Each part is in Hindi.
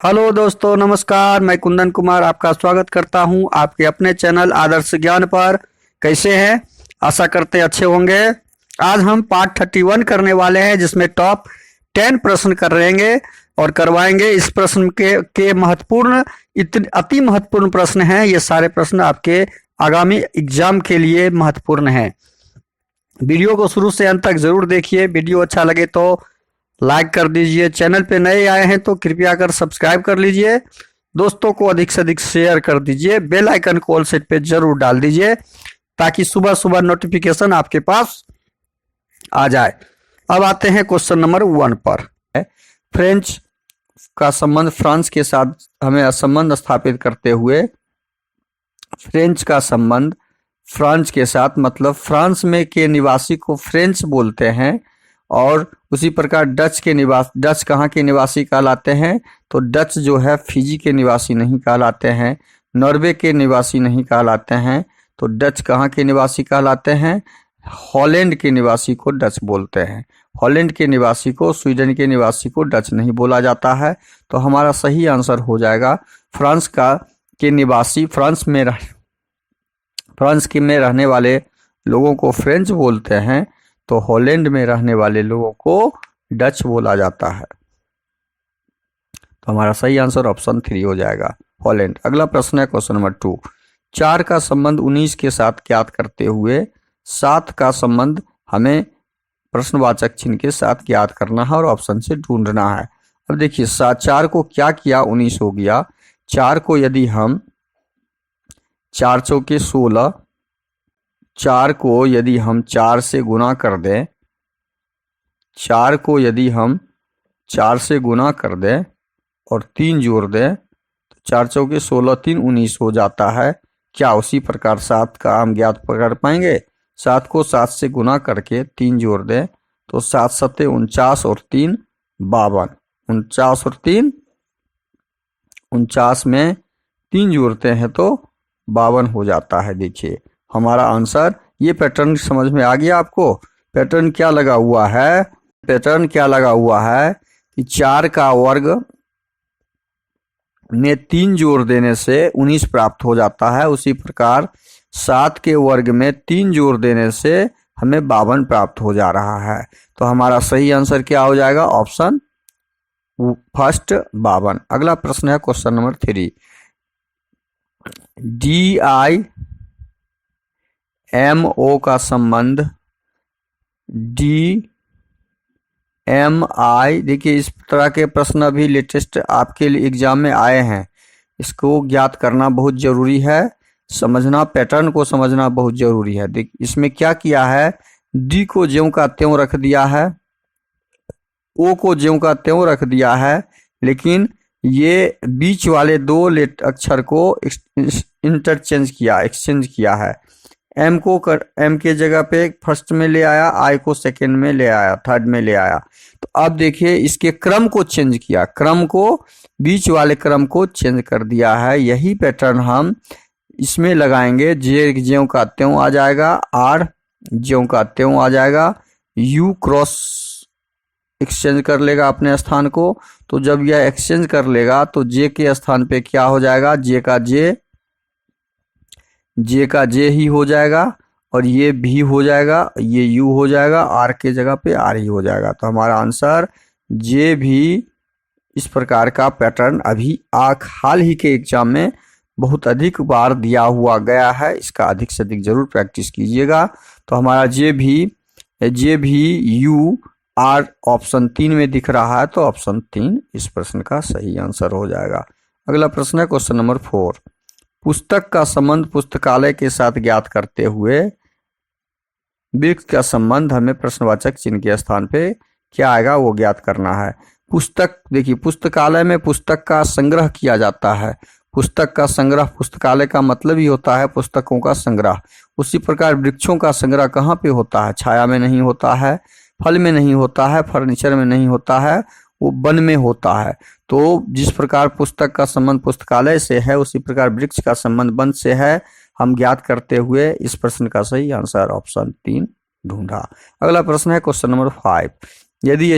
हेलो दोस्तों, नमस्कार। मैं कुंदन कुमार आपका स्वागत करता हूं आपके अपने चैनल आदर्श ज्ञान पर। कैसे हैं? आशा करते हैं अच्छे होंगे। आज हम पार्ट 31 करने वाले हैं, जिसमें टॉप 10 प्रश्न करेंगे और करवाएंगे। इस प्रश्न के महत्वपूर्ण, अति महत्वपूर्ण प्रश्न हैं। ये सारे प्रश्न आपके आगामी एग्जाम के लिए महत्वपूर्ण हैं। वीडियो को शुरू से अंत तक जरूर देखिए। वीडियो अच्छा लगे तो लाइक कर दीजिए। चैनल पे नए आए हैं तो कृपया कर सब्सक्राइब कर लीजिए। दोस्तों को अधिक से अधिक शेयर कर दीजिए। बेल आइकन को ऑल सेट पे जरूर डाल दीजिए, ताकि सुबह सुबह नोटिफिकेशन आपके पास आ जाए। अब आते हैं क्वेश्चन नंबर 1 पर। फ्रेंच का संबंध फ्रांस के साथ हमें संबंध स्थापित करते हुए, फ्रेंच का संबंध फ्रांस के साथ, मतलब फ्रांस में के निवासी को फ्रेंच बोलते हैं। और उसी प्रकार डच कहाँ के निवासी कहलाते हैं? तो डच जो है फिजी के निवासी नहीं कहलाते हैं, नॉर्वे के निवासी नहीं कहलाते हैं। तो डच कहाँ के निवासी कहलाते हैं? हॉलैंड के निवासी को डच बोलते हैं। हॉलैंड के निवासी को, स्वीडन के निवासी को डच नहीं बोला जाता है। तो हमारा सही आंसर हो जाएगा फ्रांस के निवासी, फ्रांस के में रहने वाले लोगों को फ्रेंच बोलते हैं, तो हॉलैंड में रहने वाले लोगों को डच बोला जाता है। तो हमारा सही आंसर ऑप्शन 3 हो जाएगा, हॉलैंड। अगला प्रश्न है क्वेश्चन नंबर 2। 4 का संबंध 19 के साथ ज्ञात करते हुए 7 का संबंध हमें प्रश्नवाचक चिन्ह के साथ ज्ञात करना है और ऑप्शन से ढूंढना है। अब देखिए 4 को क्या किया, 19 हो गया। 4 को यदि हम 4 चौके 16, 4 को यदि हम 4 से गुना कर दें, 4 को यदि हम 4 से गुना कर दें और 3 जोड़ दें, तो 4 चौके 16, 3 19 हो जाता है। क्या उसी प्रकार 7 का हम ज्ञात कर पाएंगे? 7 को 7 से गुना करके 3 जोड़ दें, तो 7 सत्ते 49 और 3 52। 49 और 3 49 में 3 जोड़ते हैं तो 52 हो जाता है। देखिए हमारा आंसर, ये पैटर्न समझ में आ गया आपको? पैटर्न क्या लगा हुआ है? पैटर्न क्या लगा हुआ है कि 4 का वर्ग में 3 जोड़ देने से 19 प्राप्त हो जाता है। उसी प्रकार 7 के वर्ग में 3 जोड़ देने से हमें 52 प्राप्त हो जा रहा है। तो हमारा सही आंसर क्या हो जाएगा? Option first 52। अगला प्रश्न है क्वेश्चन नंबर 3। DIMO का संबंध DMI, देखिए इस तरह के प्रश्न अभी लेटेस्ट आपके लिए एग्जाम में आए हैं। इसको ज्ञात करना बहुत जरूरी है, समझना, पैटर्न को समझना बहुत जरूरी है। देख इसमें क्या किया है, डी को ज्यों का त्यों रख दिया है, ओ को ज्यों का त्यों रख दिया है, लेकिन ये बीच वाले 2 अक्षर को एक्सचेंज किया है। एम के जगह पे फर्स्ट में ले आया, आई को सेकंड में ले आया, थर्ड में ले आया। तो अब देखिए इसके क्रम को चेंज किया, क्रम को, बीच वाले क्रम को चेंज कर दिया है। यही पैटर्न हम इसमें लगाएंगे। जे ज्यों का त्यों आ जाएगा, आर ज्यों का त्यों आ जाएगा, यू क्रॉस एक्सचेंज कर लेगा अपने स्थान को। तो जब यह एक्सचेंज कर लेगा तो जे के स्थान पे क्या हो जाएगा? जे का जे ही हो जाएगा, और ये भी हो जाएगा, ये यू हो जाएगा, आर के जगह पे आर ही हो जाएगा। तो हमारा आंसर जे भी। इस प्रकार का पैटर्न अभी हाल ही के एग्जाम में बहुत अधिक बार दिया हुआ गया है। इसका अधिक से अधिक जरूर प्रैक्टिस कीजिएगा। तो हमारा जे भी यू आर ऑप्शन 3 में दिख रहा है, तो ऑप्शन 3 इस प्रश्न का सही आंसर हो जाएगा। अगला प्रश्न है क्वेश्चन नंबर 4। पुस्तक का संबंध पुस्तकालय के साथ ज्ञात करते हुए वृक्ष का संबंध हमें प्रश्नवाचक चिन्ह के स्थान पे क्या आएगा वो ज्ञात करना है। पुस्तक, देखिए पुस्तकालय में पुस्तक का संग्रह किया जाता है। पुस्तक का संग्रह, पुस्तकालय का मतलब ही होता है पुस्तकों का संग्रह। उसी प्रकार वृक्षों का संग्रह कहाँ पे होता है? छाया में नहीं होता है, फल में नहीं होता है, फर्नीचर में नहीं होता है, वो वन में होता है। तो जिस प्रकार पुस्तक का संबंध पुस्तकालय से है, उसी प्रकार वृक्ष का संबंध वन से है। हम ज्ञात करते हुए इस प्रश्न का सही आंसर ऑप्शन 3 ढूंढा। अगला प्रश्न है क्वेश्चन नंबर 5। यदि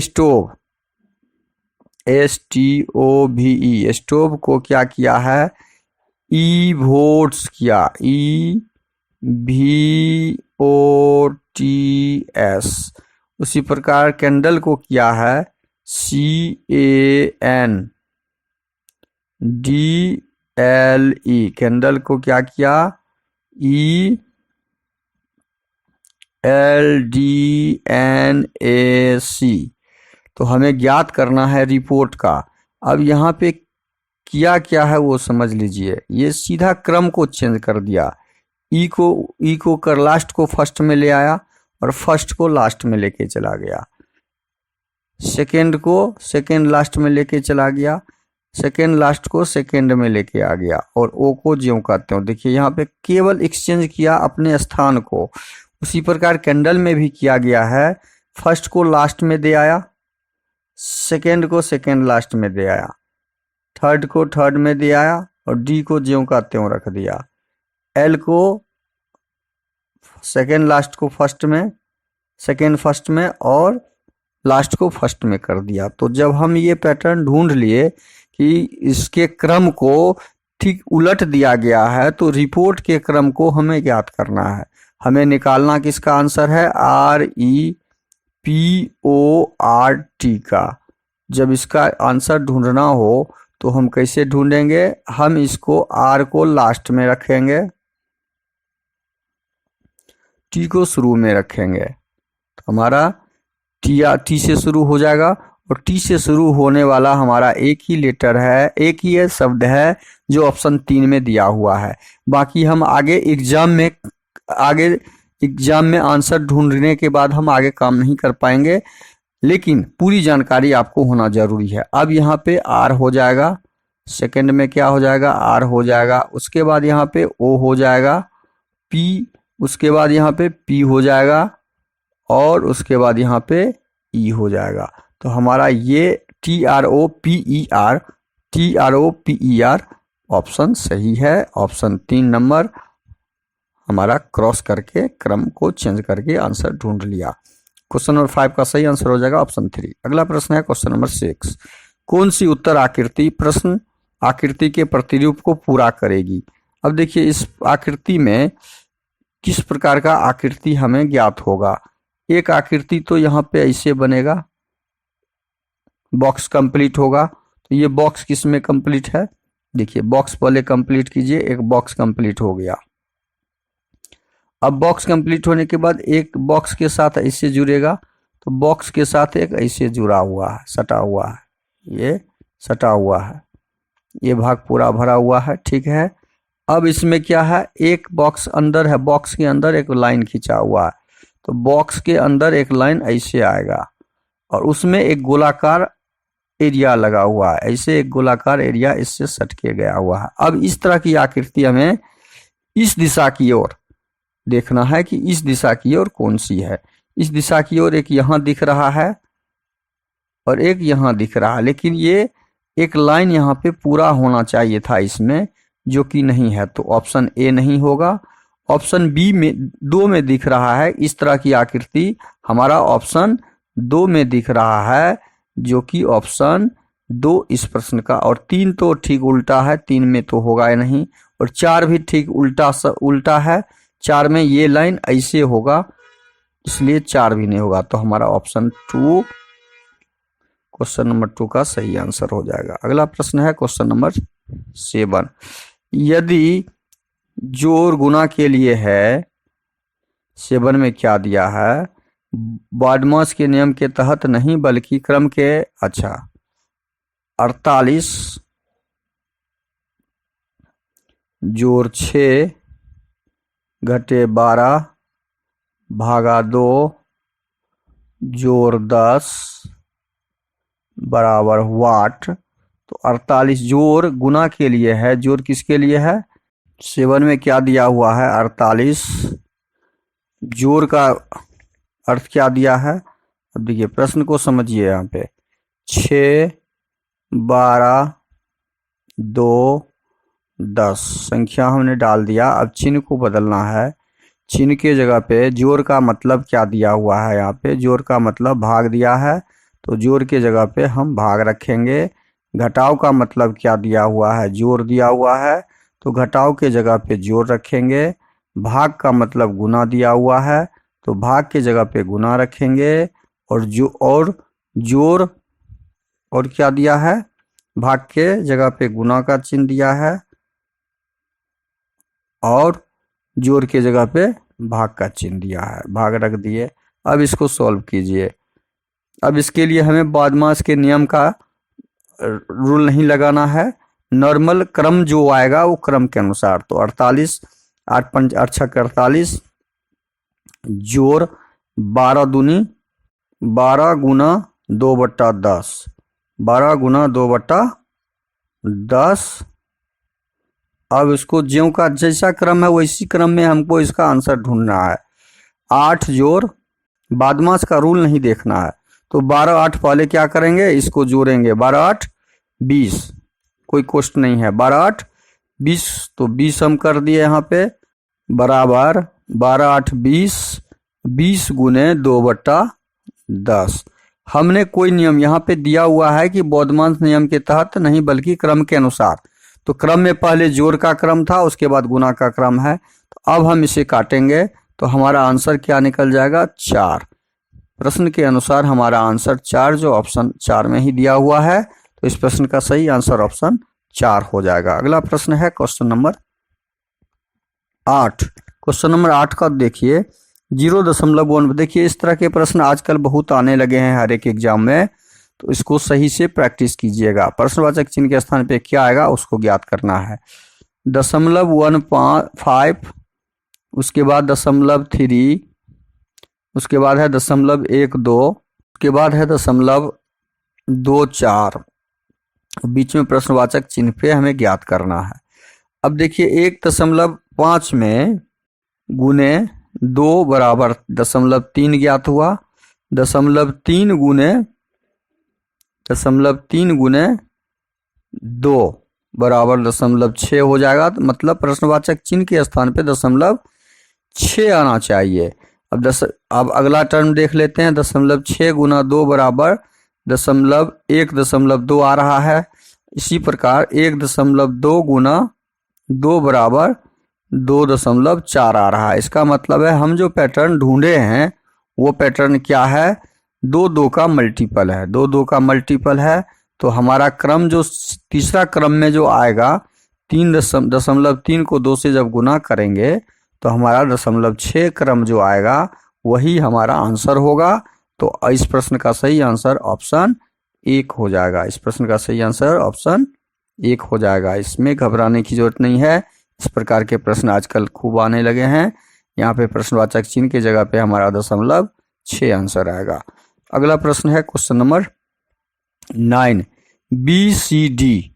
STOVE, स्टोव को क्या किया है, EVOTS किया, EVOTS। उसी प्रकार कैंडल को किया है CANDLE, कैंडल को क्या किया, ELDNAC। तो हमें ज्ञात करना है रिपोर्ट का। अब यहाँ पे किया क्या है वो समझ लीजिए। ये सीधा क्रम को चेंज कर दिया, ई को कर लास्ट को फर्स्ट में ले आया और फर्स्ट को लास्ट में लेके चला गया, सेकेंड को सेकेंड लास्ट में लेके चला गया, सेकेंड लास्ट को सेकेंड में लेके आ गया, और ओ को ज्यों कहते हो। देखिए यहाँ पे केवल एक्सचेंज किया अपने स्थान को। उसी प्रकार कैंडल में भी किया गया है, फर्स्ट को लास्ट में दे आया, सेकेंड को सेकेंड लास्ट में दे आया, थर्ड को थर्ड में दे आया, और डी को ज्यों का त्यों रख दिया, एल को सेकेंड लास्ट को फर्स्ट में, सेकेंड फर्स्ट में, और लास्ट को फर्स्ट में कर दिया। तो जब हम ये पैटर्न ढूंढ लिए कि इसके क्रम को ठीक उलट दिया गया है, तो रिपोर्ट के क्रम को हमें ज्ञात करना है। हमें निकालना किसका आंसर है, REPORT का। जब इसका आंसर ढूंढना हो तो हम कैसे ढूंढेंगे, हम इसको R को लास्ट में रखेंगे, T को शुरू में रखेंगे, तो हमारा T से शुरू हो जाएगा। और T से शुरू होने वाला हमारा एक ही लेटर है, एक ही शब्द है जो ऑप्शन 3 में दिया हुआ है। बाकी हम आगे एग्जाम में आंसर ढूंढने के बाद हम आगे काम नहीं कर पाएंगे, लेकिन पूरी जानकारी आपको होना जरूरी है। अब यहाँ पे R हो जाएगा, सेकंड में क्या हो जाएगा, R हो जाएगा, उसके बाद यहाँ पे O हो जाएगा, P, उसके बाद यहाँ पे P हो जाएगा, और उसके बाद यहाँ पे E हो जाएगा। तो हमारा ये TROPER ऑप्शन सही है। ऑप्शन 3 नंबर हमारा क्रॉस करके क्रम को चेंज करके आंसर ढूंढ लिया। क्वेश्चन नंबर 5 का सही आंसर हो जाएगा ऑप्शन 3। अगला प्रश्न है क्वेश्चन नंबर 6। कौन सी उत्तर आकृति प्रश्न आकृति के प्रतिरूप को पूरा करेगी। अब देखिए इस आकृति में किस प्रकार का आकृति हमें ज्ञात होगा। एक आकृति तो यहाँ पे ऐसे बनेगा, बॉक्स कंप्लीट होगा। तो ये बॉक्स किस में कंप्लीट है, देखिए बॉक्स पहले कंप्लीट कीजिए, एक बॉक्स कंप्लीट हो गया। अब बॉक्स कंप्लीट होने के बाद एक बॉक्स के साथ ऐसे जुड़ेगा, तो बॉक्स के साथ एक ऐसे जुड़ा हुआ है, सटा हुआ है, ये सटा हुआ है, ये भाग पूरा भरा हुआ है, ठीक है। अब इसमें क्या है, एक बॉक्स अंदर है, बॉक्स के अंदर एक लाइन खींचा हुआ है, तो बॉक्स के अंदर एक लाइन ऐसे आएगा और उसमें एक गोलाकार एरिया लगा हुआ है, ऐसे एक गोलाकार एरिया इससे सट के गया हुआ है। अब इस तरह की आकृति हमें इस दिशा की ओर देखना है कि इस दिशा की ओर कौन सी है। इस दिशा की ओर एक यहाँ दिख रहा है और एक यहाँ दिख रहा है, लेकिन ये एक लाइन यहाँ पे पूरा होना चाहिए था इसमें, जो कि नहीं है, तो ऑप्शन ए नहीं होगा। ऑप्शन बी में 2 में दिख रहा है, इस तरह की आकृति हमारा ऑप्शन 2 में दिख रहा है, जो कि ऑप्शन 2 इस प्रश्न का। और 3 तो ठीक उल्टा है, 3 में तो होगा ही नहीं, और 4 भी ठीक उल्टा है, 4 में ये लाइन ऐसे होगा, इसलिए 4 भी नहीं होगा। तो हमारा ऑप्शन 2 क्वेश्चन नंबर 2 का सही आंसर हो जाएगा। अगला प्रश्न है क्वेश्चन नंबर 7। यदि जोड़ गुना के लिए है, 7 में क्या दिया है, बाडमास के नियम के तहत नहीं बल्कि क्रम के 48 जोड़ 6 घटे 12 भागा 2 जोड़ 10 बराबर वाट। तो 48 जोड़ गुना के लिए है, जोड़ किसके लिए है, 7 में क्या दिया हुआ है 48, जोड़ का अर्थ क्या दिया है। अब देखिए प्रश्न को समझिए, यहाँ पे 6 12 2 10 संख्या हमने डाल दिया। अब चिन्ह को बदलना है, चिन्ह के जगह पे जोड़ का मतलब क्या दिया हुआ है, यहाँ पे जोड़ का मतलब भाग दिया है, तो जोड़ के जगह पे हम भाग रखेंगे। घटाव का मतलब क्या दिया हुआ है, जोड़ दिया हुआ है, तो घटाव के जगह पे जोड़ रखेंगे। भाग का मतलब गुना दिया हुआ है, तो भाग के जगह पे गुना रखेंगे। और जोड़ और क्या दिया है, भाग के जगह पे गुना का चिन्ह दिया है और जोड़ के जगह पे भाग का चिन्ह दिया है, भाग रख दिए। अब इसको सॉल्व कीजिए। अब इसके लिए हमें बॉडमास के नियम का रूल नहीं लगाना है, नॉर्मल क्रम जो आएगा वो क्रम के अनुसार। तो 48 8 5 8 6 48 जोड़ 12 दूनी 12 गुना 2/10, 12 गुना 2/10। अब इसको ज्यों का जैसा क्रम है वैसी क्रम में हमको इसका आंसर ढूंढना है। 8 जोड़ बॉडमास का रूल नहीं देखना है, तो 12 8 पहले क्या करेंगे, इसको जोड़ेंगे। 12 8 20, कोई कोष्ट नहीं है। 12 8 20, तो 20 हम कर दिए यहाँ पे, बराबर 12 8 20, 20 गुने 2/10। हमने कोई नियम यहाँ पे दिया हुआ है कि बॉडमास नियम के तहत नहीं बल्कि क्रम के अनुसार। तो क्रम में पहले जोड़ का क्रम था, उसके बाद गुना का क्रम है। तो अब हम इसे काटेंगे तो हमारा आंसर क्या निकल जाएगा, 4। प्रश्न के अनुसार हमारा आंसर 4, जो ऑप्शन 4 में ही दिया हुआ है। तो इस प्रश्न का सही आंसर ऑप्शन 4 हो जाएगा। अगला प्रश्न है क्वेश्चन नंबर 8। क्वेश्चन नंबर 8 का देखिए 0.1। देखिए इस तरह के प्रश्न आजकल बहुत आने लगे हैं हर एक एग्जाम में, तो इसको सही से प्रैक्टिस कीजिएगा। प्रश्नवाचक चिन्ह के स्थान पे क्या आएगा उसको ज्ञात करना है। 0.15, उसके बाद 0.3, उसके बाद है 0.12, उसके बाद है 0.24। बीच में प्रश्नवाचक चिन्ह पे हमें ज्ञात करना है। अब देखिए 1.5 में गुने 2 बराबर 0.3 ज्ञात हुआ। 0.3 गुने 2 बराबर 0.6 हो जाएगा। तो मतलब प्रश्नवाचक चिन्ह के स्थान पे 0.6 आना चाहिए। अब अगला टर्म देख लेते हैं। 0.6 गुना 2 बराबर 1.2 आ रहा है। इसी प्रकार 1.2 गुना 2 बराबर 2.4 आ रहा है। इसका मतलब है हम जो पैटर्न ढूंढे हैं वो पैटर्न क्या है, 2 का मल्टीपल है। 2 का मल्टीपल है, तो हमारा क्रम जो तीसरा क्रम में जो आएगा 3.3 को 2 से जब गुना करेंगे तो हमारा 0.6 क्रम जो आएगा वही हमारा आंसर होगा। तो इस प्रश्न का सही आंसर ऑप्शन 1 हो जाएगा। इस प्रश्न का सही आंसर ऑप्शन 1 हो जाएगा। इसमें घबराने की जरूरत नहीं है। इस प्रकार के प्रश्न आजकल खूब आने लगे हैं। यहाँ पे प्रश्नवाचक चिन्ह की जगह पे हमारा 0.6 आंसर आएगा। अगला प्रश्न है question number 9। BCD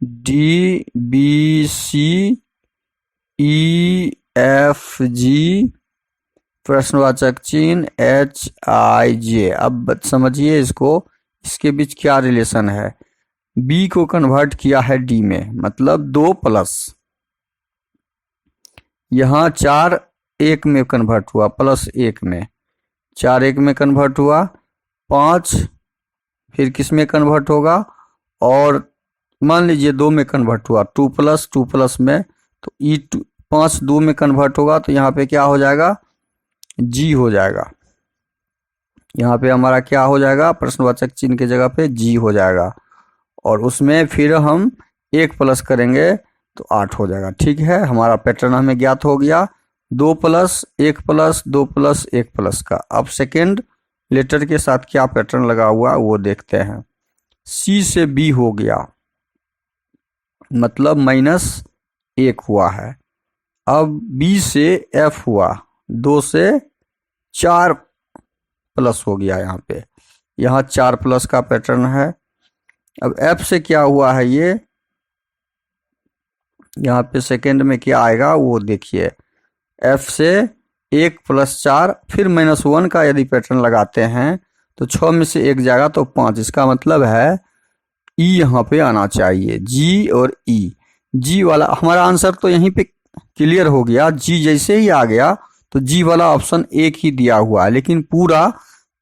DBC EFG प्रश्नवाचक चिन्ह HIJ। अब समझिए इसको, इसके बीच क्या रिलेशन है। B को कन्वर्ट किया है D में, मतलब 2 प्लस, यहाँ 4 1 में कन्वर्ट हुआ, प्लस 1 में 4 1 में कन्वर्ट हुआ, 5 फिर किस में कन्वर्ट होगा, और मान लीजिए 2 में कन्वर्ट हुआ, 2 प्लस में, तो 5 2 में कन्वर्ट होगा, तो यहाँ पे क्या हो जाएगा, G हो जाएगा। यहाँ पे हमारा क्या हो जाएगा, प्रश्नवाचक चिन्ह की जगह पे G हो जाएगा। और उसमें फिर हम 1 प्लस करेंगे तो 8 हो जाएगा। ठीक है, हमारा पैटर्न हमें ज्ञात हो गया, 2 प्लस 1 प्लस 2 प्लस 1 प्लस का। अब सेकेंड लेटर के साथ क्या पैटर्न लगा हुआ वो देखते हैं। C से B हो गया, मतलब -1 हुआ है। अब B से F हुआ, 2 से 4 प्लस हो गया। यहाँ 4 प्लस का पैटर्न है। अब F से क्या हुआ है, ये यहाँ पे सेकेंड में क्या आएगा वो देखिए। F से 1 + 4 फिर -1 का यदि पैटर्न लगाते हैं तो 6 में से 1 जाएगा तो 5। इसका मतलब है E यहाँ पे आना चाहिए, G और E। G वाला हमारा आंसर तो यहीं पे क्लियर हो गया। G जैसे ही आ गया तो जी वाला ऑप्शन एक ही दिया हुआ है, लेकिन पूरा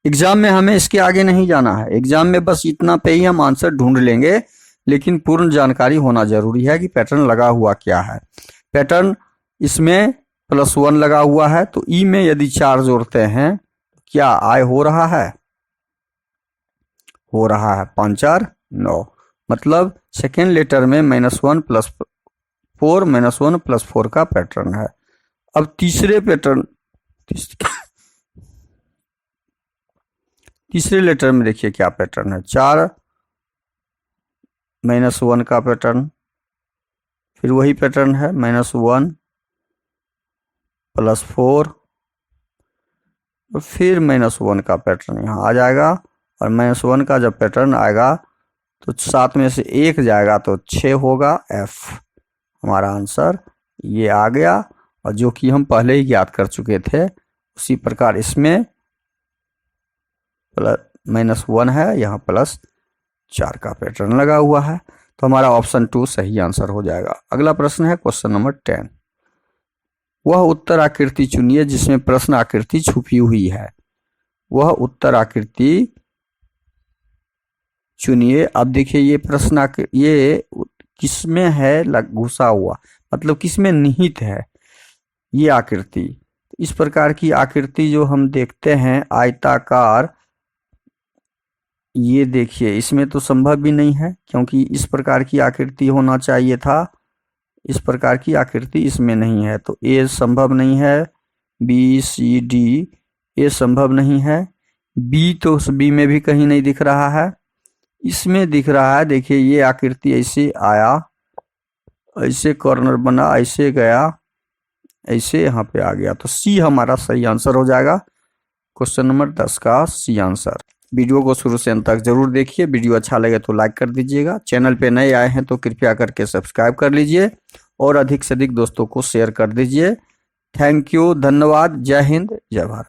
एग्जाम में हमें इसके आगे नहीं जाना है। एग्जाम में बस इतना पे ही हम आंसर ढूंढ लेंगे, लेकिन पूर्ण जानकारी होना जरूरी है कि पैटर्न लगा हुआ क्या है। पैटर्न इसमें +1 लगा हुआ है, तो ई में यदि 4 जोड़ते हैं क्या आय हो रहा है? हो रहा है। 5 4 9, मतलब सेकेंड लेटर में -1 + 4 -1 + 4 का पैटर्न है। अब तीसरे लेटर में देखिए क्या पैटर्न है। 4 -1 का पैटर्न, फिर वही पैटर्न है -1 + 4, और फिर -1 का पैटर्न यहाँ आ जाएगा। और -1 का जब पैटर्न आएगा तो 7 में से 1 जाएगा तो 6 होगा। F हमारा आंसर ये आ गया, और जो कि हम पहले ही याद कर चुके थे। उसी प्रकार इसमें -1 है, यहाँ +4 का पैटर्न लगा हुआ है, तो हमारा ऑप्शन 2 सही आंसर हो जाएगा। अगला प्रश्न है क्वेश्चन नंबर 10। वह उत्तर आकृति चुनिए जिसमें प्रश्न आकृति छुपी हुई है। वह उत्तर आकृति चुनिए। अब देखिए ये प्रश्न ये किसमें है घुसा हुआ, मतलब किसमें निहित है ये आकृति। इस प्रकार की आकृति जो हम देखते हैं आयताकार, ये देखिए इसमें तो संभव भी नहीं है, क्योंकि इस प्रकार की आकृति होना चाहिए था। इस प्रकार की आकृति इसमें नहीं है, तो ए संभव नहीं है। बी सी डी ए संभव नहीं है। बी तो बी में भी कहीं नहीं दिख रहा है, इसमें दिख रहा है। देखिए ये आकृति ऐसे आया, ऐसे कॉर्नर बना, ऐसे गया, ऐसे यहाँ पे आ गया, तो सी हमारा सही आंसर हो जाएगा। क्वेश्चन नंबर 10 का सी आंसर। वीडियो को शुरू से अंत तक जरूर देखिए। वीडियो अच्छा लगे तो लाइक कर दीजिएगा। चैनल पे नए आए हैं तो कृपया करके सब्सक्राइब कर लीजिए, और अधिक से अधिक दोस्तों को शेयर कर दीजिए। थैंक यू, धन्यवाद। जय हिंद, जय भारत।